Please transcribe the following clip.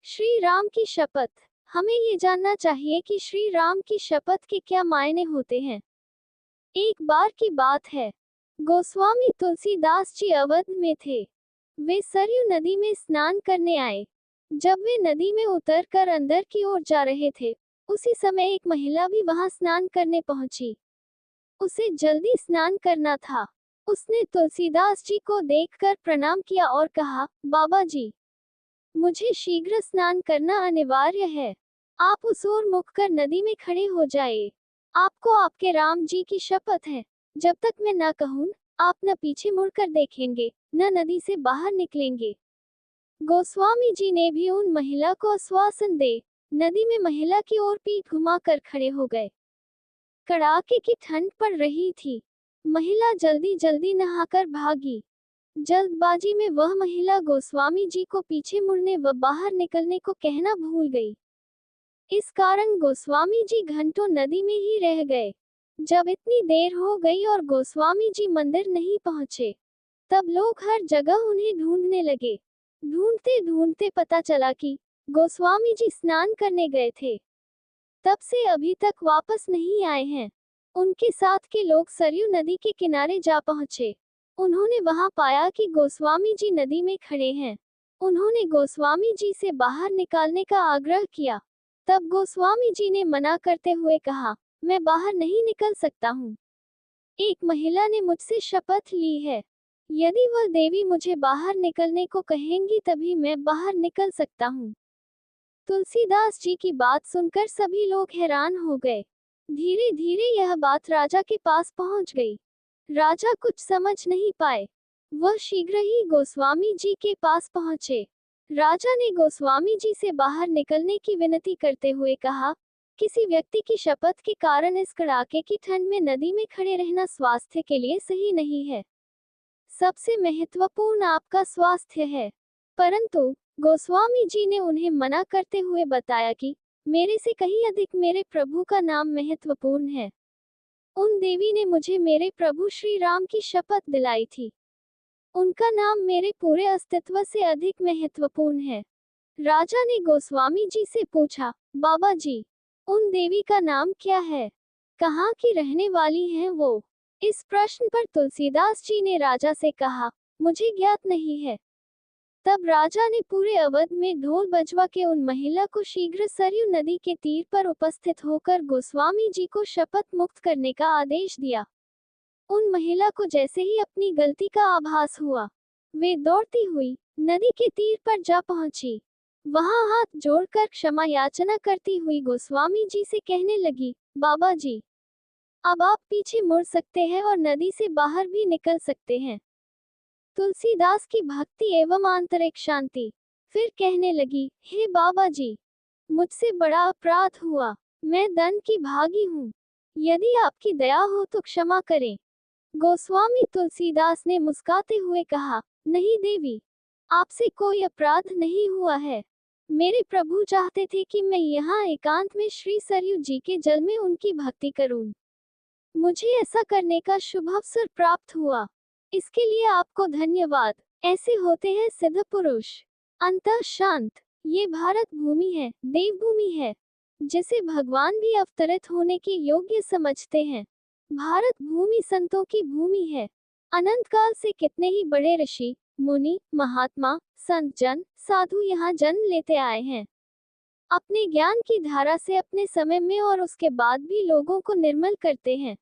श्री राम की शपथ। हमें ये जानना चाहिए कि श्री राम की शपथ के क्या मायने होते हैं। एक बार की बात है, गोस्वामी तुलसीदास जी अवध में थे। वे सरयू नदी में स्नान करने आए। जब वे नदी में उतरकर अंदर की ओर जा रहे थे, उसी समय एक महिला भी वहां स्नान करने पहुंची। उसे जल्दी स्नान करना था। उसने तुलसीदास जी को देखकर प्रणाम किया और कहा, बाबा जी, मुझे शीघ्र स्नान करना अनिवार्य है। आप उस ओर मुख कर नदी में खड़े हो जाइए। आपको आपके राम जी की शपथ है, जब तक मैं न कहूं, आप न पीछे मुड़कर देखेंगे, न नदी से बाहर निकलेंगे। गोस्वामी जी ने भी उन महिला को आश्वासन दे नदी में महिला की ओर पीठ घुमाकर खड़े हो गए। कड़ाके की ठंड पड़ रही थी। महिला जल्दी जल्दी नहाकर भागी। जल्दबाजी में वह महिला गोस्वामी जी को पीछे मुड़ने व बाहर निकलने को कहना भूल गई। इस कारण गोस्वामी जी घंटों नदी में ही रह गए। जब इतनी देर हो गई और गोस्वामी जी मंदिर नहीं पहुंचे, तब लोग हर जगह उन्हें ढूंढने लगे। ढूंढते ढूंढते पता चला कि गोस्वामी जी स्नान करने गए थे। तब से अभी तक वापस नहीं आए हैं। उनके साथ के लोग सरयू नदी के किनारे जा पहुंचे। उन्होंने वहां पाया कि गोस्वामी जी नदी में खड़े हैं। उन्होंने गोस्वामी जी से बाहर निकालने का आग्रह किया। तब गोस्वामी जी ने मना करते हुए कहा, मैं बाहर नहीं निकल सकता हूँ। एक महिला ने मुझसे शपथ ली है, यदि वह देवी मुझे बाहर निकलने को कहेंगी तभी मैं बाहर निकल सकता हूँ। तुलसीदास जी की बात सुनकर सभी लोग हैरान हो गए। धीरे धीरे यह बात राजा के पास पहुंच गई। राजा कुछ समझ नहीं पाए। वह शीघ्र ही गोस्वामी जी के पास पहुंचे। राजा ने गोस्वामी जी से बाहर निकलने की विनती करते हुए कहा, किसी व्यक्ति की शपथ के कारण इस कड़ाके की ठंड में नदी में खड़े रहना स्वास्थ्य के लिए सही नहीं है। सबसे महत्वपूर्ण आपका स्वास्थ्य है। परंतु गोस्वामी जी ने उन्हें मना करते हुए बताया कि मेरे से कहीं अधिक मेरे प्रभु का नाम महत्वपूर्ण है। उन देवी ने मुझे मेरे प्रभु श्री राम की शपथ दिलाई थी। उनका नाम मेरे पूरे अस्तित्व से अधिक महत्वपूर्ण है। राजा ने गोस्वामी जी से पूछा, बाबा जी, उन देवी का नाम क्या है? कहाँ की रहने वाली हैं वो? इस प्रश्न पर तुलसीदास जी ने राजा से कहा, मुझे ज्ञात नहीं है। तब राजा ने पूरे अवध में ढोल बजवा के उन महिला को शीघ्र सरयू नदी के तीर पर उपस्थित होकर गोस्वामी जी को शपथ मुक्त करने का आदेश दिया। उन महिला को जैसे ही अपनी गलती का आभास हुआ, वे दौड़ती हुई नदी के तीर पर जा पहुंची। वहां हाथ जोड़कर क्षमा याचना करती हुई गोस्वामी जी से कहने लगी, बाबा जी, अब आप पीछे मुड़ सकते हैं और नदी से बाहर भी निकल सकते हैं। तुलसीदास की भक्ति एवं आंतरिक शांति। फिर कहने लगी, हे बाबा जी, मुझसे बड़ा अपराध हुआ। मैं दंड की भागी हूँ। यदि आपकी दया हो तो क्षमा करें। गोस्वामी तुलसीदास ने मुस्कुराते हुए कहा, नहीं देवी, आपसे कोई अपराध नहीं हुआ है। मेरे प्रभु चाहते थे कि मैं यहाँ एकांत में श्री सरयू जी के जल में उनकी भक्ति करूं। मुझे ऐसा करने का शुभ अवसर प्राप्त हुआ। इसके लिए आपको धन्यवाद। ऐसे होते हैं सिद्ध पुरुष, अंतः शांत। ये भारत भूमि है, देवभूमि है, जिसे भगवान भी अवतरित होने के योग्य समझते हैं। भारत भूमि संतों की भूमि है। अनंत काल से कितने ही बड़े ऋषि, मुनि, महात्मा, संत जन, साधु यहाँ जन्म लेते आए हैं। अपने ज्ञान की धारा से अपने समय में और उसके बाद भी लोगों को निर्मल करते हैं।